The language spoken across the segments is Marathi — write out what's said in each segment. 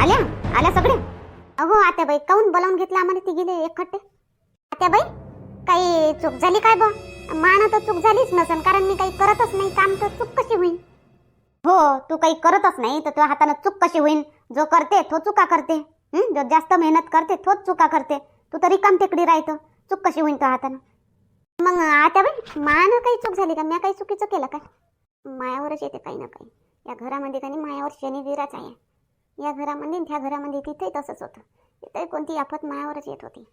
आल्या आल्या सगळे. अहो आत्याबाई काऊन बोलावून घेतलं आम्हाला तिघीले एकखट्टे? आत्याबाई काही चूक झाली काय बा? मान तर चूक झालीच नसन, कारण मी काही करतच नाही काम, तर चूक कशी होईल? हो तू काही करतच नाही तर तुझ्या हाताने चूक कशी होईल? जो करते तो चुका करते, जो जास्त मेहनत करते तोच चुका करते. तू तरी काम टेकडी राहतो, चूक कशी होईल तुझ्या हाताने? मग आत्याबाई मान काही चूक झाली का? मी काही चुकीचं केलं काय? मायावरच येते काही ना काही. या घरामध्ये काही मायावर शनी विराच आहे. या घरामध्ये त्या घरामध्ये तिथे तसंच होतं. तिथे कोणती आफत मायावरच येत होती.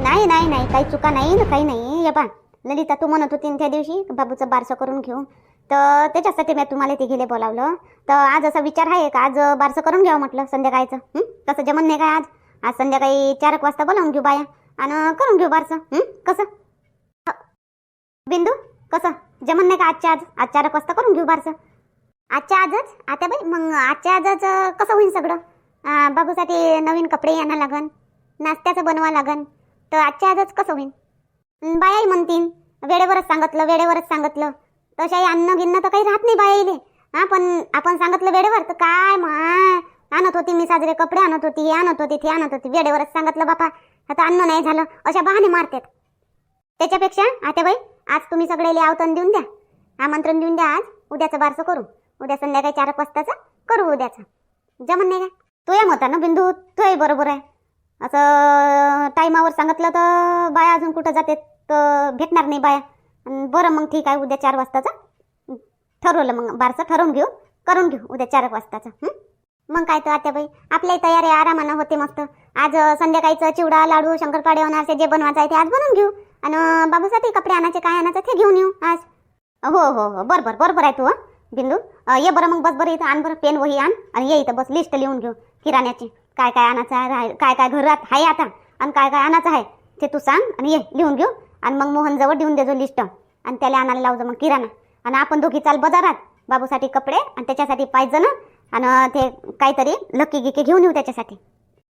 नाही नाही नाही काही चुका नाही ना काही नाही. ये बा ललिता तू म्हणत होती त्या दिवशी बाबूचं बारसं करून घेऊ, तर त्याच्यासाठी मी तुम्हाला तिघीले बोलावलं. तर आज असा विचार आहे का आज बारसं करून घ्यावं म्हटलं संध्याकाळचं. कसं जमन नाही काय? आज आज संध्याकाळी 4 वाजता बोलावून घेऊ बाया आणि करून घेऊ बारसं. कसं बिंदू कसं जमन नाही का? आज 4 वाजता करून घेऊ बारसं. आजच्या आजच आत्याबाई? मग आजच्या आजच कसं होईल सगळं? बाबूसाठी नवीन कपडे आणा लागन, नाश्त्याचं बनवा लागन, तर आजच्या आजच कसं होईल? बायाही म्हणतील वेळेवरच सांगितलं तशाही अन्न गिन्न तर काही राहत नाही बायाईले. पण आपण सांगितलं वेळेवर तर काय आणत होती मी साजरे कपडे, आणत होती हे आणत होती ते आणत होती. वेळेवरच सांगितलं बापा, आता अन्न नाही झालं अशा बहाणे मारतात. त्याच्यापेक्षा आत्याबाई आज तुम्ही सगळेले आवतन देऊन द्या, आमंत्रण देऊन द्या. आज उद्याचं बारसं करू, उद्या संध्याकाळी 4 वाजताचं करू उद्याचं. जमन नाही का? तू या मता ना बिंदू, तूही बरोबर आहे. असं टायमावर सांगितलं तर बाया अजून कुठं जाते तर भेटणार नाही बाया. बरं मग ठीक आहे, उद्या 4 वाजताचं ठरवलं. मग बारसं ठरवून घेऊ, करून घेऊ उद्या 4 वाजताचं. मग काय तर आत्याबाई आपल्याही तयारी आरामानं होते मस्त. आज संध्याकाळीचं चिवडा लाडू शंकरपाळे होणार जे बनवायचं आहे ते आज बनवून घेऊ, आणि बाबूसाठी कपडे आणायचे काय आणायचं ते घेऊन येऊ आज. हो हो हो बरोबर आहे तू. बिंदू ये बरं मग बस बरं इथं आण बरं पेन वही आण आणि ये इथं बस लिस्ट लिहून घेऊ किराण्याची. काय काय आणायचं आहे, काय काय घरात आहे आता आणि काय काय आणायचं आहे ते तू सांग आणि ये लिहून घेऊ. आणि मग मोहनजवळ देऊन देजो लिस्ट आणि त्याला आणायला लावजो मग किराणा. आणि आपण दोघी चाल बाजारात बाबूसाठी कपडे आणि त्याच्यासाठी पाहिजे ना, आणि ते काहीतरी लकी गिके घेऊन येऊ त्याच्यासाठी.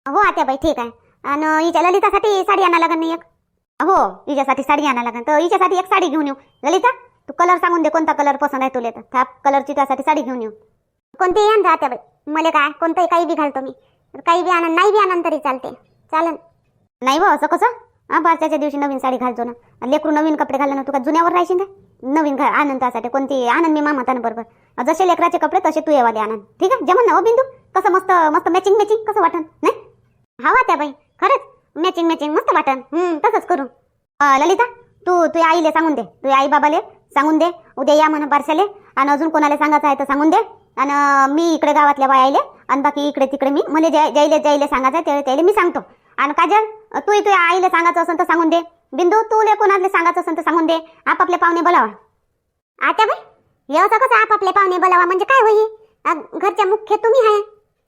हो आत्याबाई ठीक आहे. आणि हिच्या ललितासाठी साडी आणा लागेल नाही एक? हो हिच्यासाठी साडी आणा लागेल, तर हिच्यासाठी एक साडी घेऊन येऊ. ललिता तू कलर सांगून दे कोणता कलर पसंत आहे तुला, तर त्या कलरची त्यासाठी साडी घेऊन येऊ. कोणतीही आण आत्याबाई, मला काय कोणतंही काही बी घालतो मी. काही बी आणा नाही बी आणा तरी चालते, चालन. नाही बा असं कसं? बारच्याच्या दिवशी नवीन साडी घालतो ना, लेकरू नवीन कपडे घालणं तू का जुन्यावर राहायची काय? नवीन घाल आनंदासाठी कोणती आनंद मी मामाताना बरोबर जसे लेकराचे कपडे तसे तू येवाले आनंद. ठीक आहे जमन ना हो बिंदू? कसं मस्त मस्त मॅचिंग कसं वाटन नाही? हवा त्या बाई खरंच मॅचिंग मस्त वाटन. तसंच करू. ललिता तू आईले सांगून दे, तू आई बाबाले सांगून दे उद्या या म्हणा बारशाले. आणि अजून कोणाला सांगायचं आहे तर सांगून दे. आणि मी इकडे गावातल्या बायाले आणि बाकी इकडे तिकडे मी मला जाईले सांगायचं आहे त्याला मी सांगतो. आणि काजल तू आईले सांगायचं असेल तर सांगून दे. बिंदू तू कोणाला सांगायचं असेल तर सांगून दे. आपापले पाहुणे बोलावा. आता बाई हे असं कसं आपापले पाहुणे बोलावा म्हणजे काय होई? घरच्या मुख्य तुम्ही आहे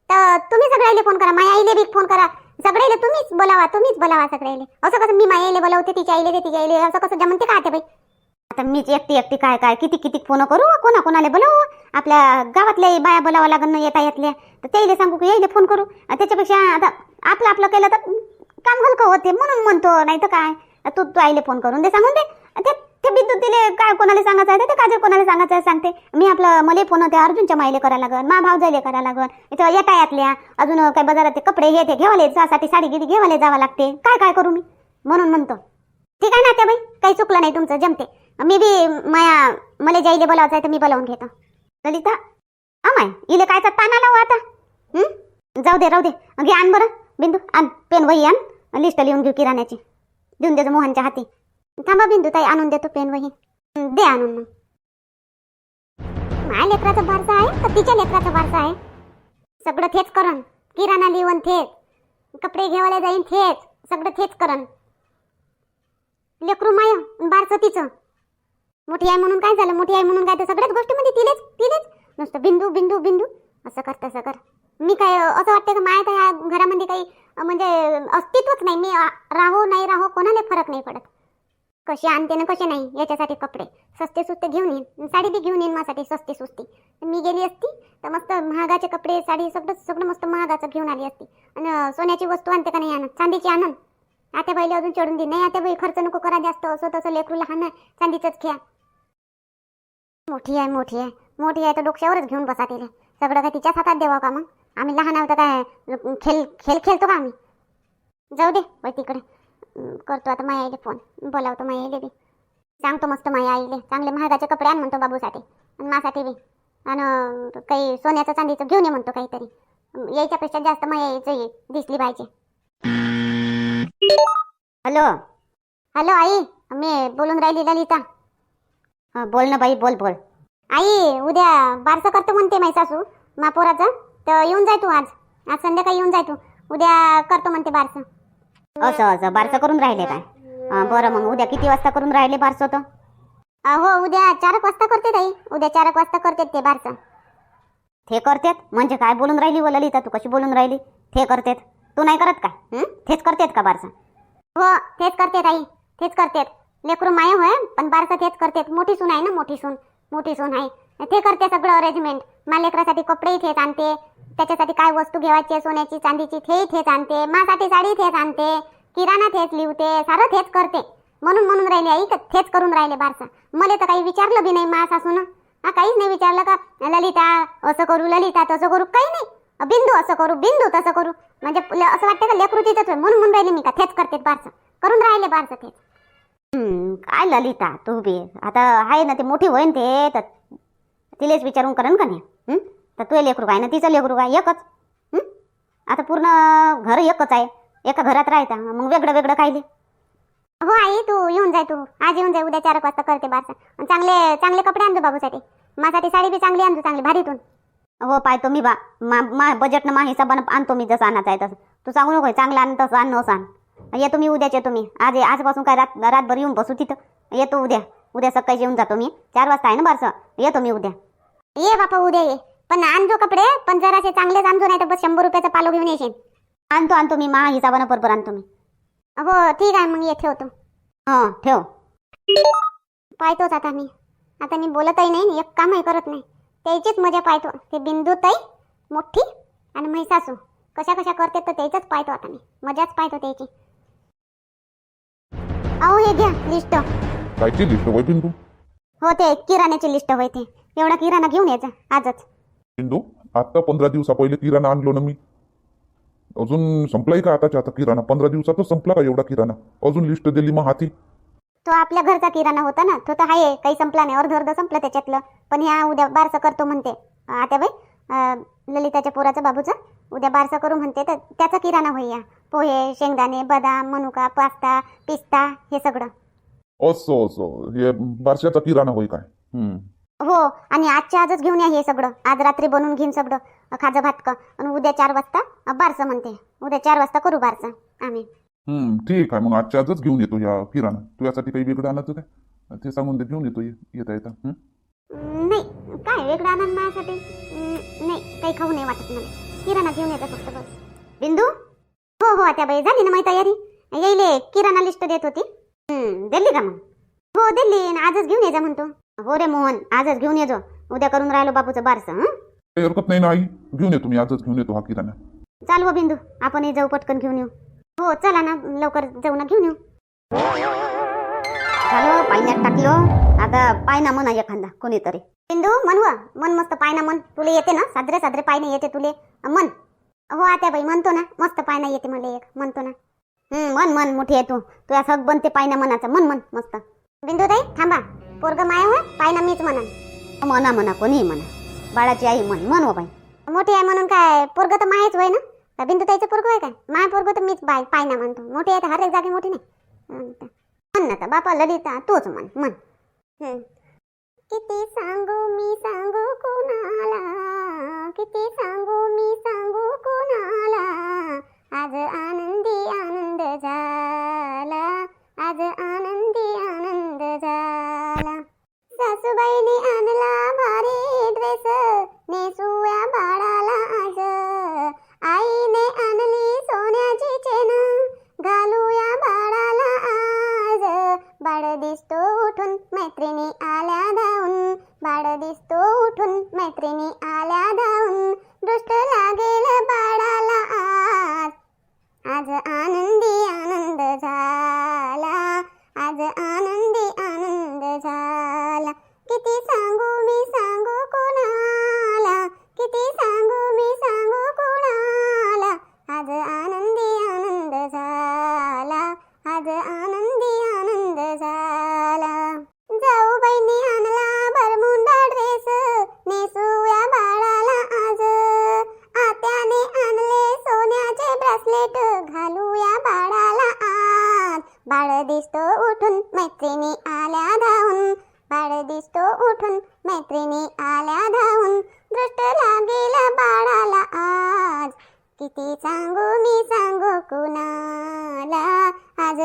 तर तुम्ही सगळ्याले फोन करा, माझ्या आईले बी फोन करा. सगळ्याले तुम्हीच बोलावा सगळ्याले. असं कसं मी माझ्या आईले बोलावते तिच्या आईले ते तिच्या आईले असं कसं जमते का आता बाई? आता मीच एकटी काय किती फोन करू, कोणाला बोलावू? आपल्या गावातल्या बाया बोलावं लागन ना येता तर त्याला सांगू की यायला फोन करू. त्याच्यापेक्षा आता आपलं केलं तर काम हलकं होते म्हणून म्हणतो. नाही तर काय तू आईले फोन करून दे, सांगून दे. ते बिंदू तिले काय कोणाला सांगायचं आहे ते काजल कोणाला सांगायचं आहे सांगते मी. आपलं मला फोन होते अर्जुनच्या माईले करायला लागन, मा भावजाईले करायला लागन. इथं येतायातल्या अजून काही बाजारात ते कपडे हे ते घेवाले साठी साडी गिरी घेवाले जावं लागते. काय करू मी म्हणून म्हणतो. ठीक आहे ना त्या बाई काही चुकलं नाही तुमचं जमते. मी बी मला जाईले बोलावचं आहे तर मी बोलावून घेतो. ललिता अमाय इले कायचा ताना लावू आता? जाऊ दे राहू दे. घे आण बरं बिंदू, आण पेन वही आण, लिस्ट लिहून घेऊ किराण्याची. देऊन देतो मोहनच्या हाती. थांबा बिंदू ताई आणून देतो पेन वही. दे आणून. मग माझ्या लेकराचा बारसा आहे का तिच्या लेकराचा बारसा आहे? सगळं थेच करन. किराणा लिहून थेच, कपडे घेवायला जाईन थेच, सगळं थेच करन. लेकरू माय बारसं तिचं. मोठी आहे म्हणून काय झालं? मोठी आहे म्हणून काय तर सगळ्याच गोष्टीमध्ये तिलेच नुसतं बिंदू बिंदू बिंदू असं कर तसं कर. मी काय असं वाटतं का माया ह्या घरामध्ये काही म्हणजे अस्तित्वच नाही. मी राहो नाही राहो कोणाला फरक नाही पडत. कसे आणते ना कसे नाही याच्यासाठी कपडे सस्ते सुस्ते घेऊन येईन. साडी बी घेऊन येईन माझ्यासाठी सस्ती सुस्ती. मी गेली असती तर मस्त महागाचे कपडे साडी सगळं मस्त महागाचं घेऊन आली असती. आणि सोन्याची वस्तू आणते का नाही आणत? चांदीची आणन. आता बाईला अजून चढून दे. नाही आता बाई खर्च नको करा जास्त. असं तसं लेकरू लहान आहे चांदीचंच घ्या. मोठी आहे तर डोक्यावरच घेऊन बसा तिले. सगळं काय तिच्याच हातात देवा का मग? आम्ही लहान आहोत काय खेळ खेळ खेळतो का आम्ही? जाऊ दे बाई तिकडे. करतो आता माया आईले फोन, बोलावतो माया आईले बी. सांगतो मस्त माया आईले चांगले महागाचे कपडे आण म्हणतो बाबूसाठी आणि मासाठी बी. आणि काही सोन्याचं चांदीचं घेऊन ये म्हणतो काहीतरी. यायच्यापेक्षा जास्त माया यायचं दिसली पाहिजे. हॅलो हॅलो आई, मी बोलून राहिली ललिता. बोल ना बाई, बोल बोल. आई उद्या बारसं करतो म्हणते माई सासू पोराचं, तर येऊन जाय तू. आज संध्याकाळी येऊन जाय तू. उद्या करतो म्हणते बारसं. असं असं बारसं करून राहिले काय? बरं मग उद्या किती वाजता करून राहिले बारसं? तर हो उद्या 4 वाजता करते ताई. उद्या 4 वाजता करते ते बारसं. ते करतेत म्हणजे काय बोलून राहिली व ललिता? तू कशी बोलून राहिली? ते करतेत, तू नाही करत का? तेच करतेत का बारसं? हो तेच करते ताई, तेच करतेत. लेकरू माय होय पण बारसं तेच करतेत. मोठी सून आहे ना, मोठी सून आहे. ते करते सगळं अरेंजमेंट. मा लेकरासाठी कपडेही तेच आणते, त्याच्यासाठी काय वस्तू घ्यायची सोन्याची चांदीची तेही तेच आणते, मासाठी साडी तेच आणते, किराणा तेच लिवते, सारं तेच करते. म्हणून राहिले आई का तेच करून राहिले बारसं. मला तर काही विचारलं बी नाही मा सासून. काहीच नाही विचारलं का ललिता असं करू, ललिता तसं करू, काही नाही. बिंदू असं करू, बिंदू तसं करू. म्हणजे असं वाटतं का लेकरू तिथंच म्हणून राहिले मी का तेच करते बारसं. करून राहिले बारसं तेच. काय ललिता तू बी आता आहे ना, ते मोठी होईन ते तर तिलेच विचारून करण का नाही? तर तू लेकरू काय ना तिचं लेकरू काय एकच? आता पूर्ण घर एकच आहे, एका घरात राहता मग वेगळं वेगळं कायले? हो आई तू येऊन जाय, तू आज येऊन जाय. उद्या 4 वाजता करते बारसं. चांगले चांगले कपडे आणतो बाबूसाठी, माझ्यासाठी साडी बी चांगली आणतो, चांगली भारीतून. हो पाहतो मी मा बजेटनं मा हिसाबानं आणतो मी, जसं आणायचं आहे तसं. तू सांगू नको चांगलं आण तसं आण नसं आण. येतो मी उद्याच येतो मी. आजपासून काय रातभर येऊन बसू तिथं. येतो उद्या सकाळी येऊन जातो मी. 4 वाजता आहे ना बारसं, येतो मी उद्या. ये बापा उद्या ये, पण आणजो कपडे पण जरासे चांगलेच आणजो, नाही तर बस 100 रुपयाचा पालो घेऊन येशील. आणतो मी मा हिसाबानं बरोबर आणतो मी. हो ठीक आहे मग ये, ठेवतो. हां ठेव. पाहतोच आता मी बोलतही नाही, एक कामही करत नाही. त्याचीच मजा पाहतो. ते बिंदू ताई मोठी आणि म्हैसासू कशा करते तर त्याचंच पाहतो आता मी. मजाच पाहतो त्याची. अहो हे घ्या लिस्ट. कायची लिस्ट होय बिंदू? हो ते किराण्याची लिस्ट होय. ते एवढा किराणा घेऊन यायचा आजच. बिंदू आता 15 दिवसा पहिले किराणा आणलो ना मी. अजून संपलाय का आता किराणा? 15 दिवसातच संपला का एवढा किराणा? अजून लिस्ट दिली मग हाती. तो आपल्या घरचा किराणा होता ना, तो तर आहे, काही संपला नाही. अर्ध संपलं त्याच्यातलं. पण ह्या उद्या बारसं करतो म्हणते आता बाई ललिताच्या पोराचं बाबूचं. उद्या बारसं करू म्हणते तर त्याचा किराणा होई. या पोहे, शेंगदाणे, बदाम, मनुका, पास्ता, पिस्ता हे सगळं. असं हे बारशाचा किराणा होय काय? हो आणि आजच्या आजच घेऊन या हे सगळं. आज रात्री बनवून घेईन सगळं खाजं भातकं. आणि उद्या 4 वाजता बारसं म्हणते. उद्या 4 वाजता करू बारसं आम्ही. ठीक आहे मग आजच्या आजच घेऊन येतो या किराणा. तू यासाठी काही वेगळं आणायचं काय ते सांगून दे, घेऊन येतो येता. नाही काय वेगळं आणा माझ्यासाठी? नाही काही खाऊ नाही वाटत मला. किराणा घेऊन येतो फक्त बस. बिंदू हो आता बाई झाली ना माझी तयारी. येईले किराणा लिस्ट देत होती. दिली का मग? हो दिली. आजच घेऊन ये म्हणतो. हो रे मोहन आजच घेऊन येजो. उद्या करून राहिलो बापूचं बारसं. काही हरकत नाही ना आई, घेऊन येतो मी. आजच घेऊन येतो हा किराणा. चालव बिंदू आपणही जाऊ पटकन घेऊन येऊ. हो चला ना लवकर जाऊ ना घेऊन येऊ. झालं पाण्यात टाकलो. आता पायना म्हणा एखादा कोणीतरी. बिंदू मन मस्त पायना मन. तुला येते ना साजरे पायना येते तुले? मन. हो आता बाई म्हणतो ना मस्त पायना येते मला एक म्हणतो ना. मन मोठी आहे तू. तुझ्या सग बनते पायना मनाचं. मन मस्त. बिंदू ताई थांबा. पोरग माय होय पायना मीच म्हणा कोणी म्हणा. बाळाची आई म्हण हो बाई. मोठी आहे म्हणून काय पोरग तर मायच होय ना. का बिंदू ताईचं पोरग होय काय? माय पोरग तर मीच पायना म्हणतो. मोठी आहे तर हर एक जागी मोठी नाही म्हण ना. तर बापा ललिता तोच म्हण. किती सांगू मी सांगू कोणाला, किती सांगू मी सांगू कोणाला. आज आनंदी आनंद झाला, आज आनंदी आनंद झाला. सासूबाईने आणला भारी ड्रेस नेसूया बाळाला आज. आईने आणली सोन्याची चेन घालूया बाळाला आज. बाळ दिसतो उठून मैत्रिणी आल्या धावून, बाळ दिसतो उठून मैत्रिणी आल्या धावून. दृष्ट लागेल बाळाला आज, आज आनंदी आनंद झाला, आज आनंदी आनंद झाला. किती सांगू मी सांगू कोणाला, किती सांगू मी सांगू कोणाला. धावून मैत्रिणी आल्या धावून बाळ दिसतो उठून मैत्रिणी आल्या धावून दृष्ट लागेल बाळाला आज किती सांगू मी सांगू कुणाला आज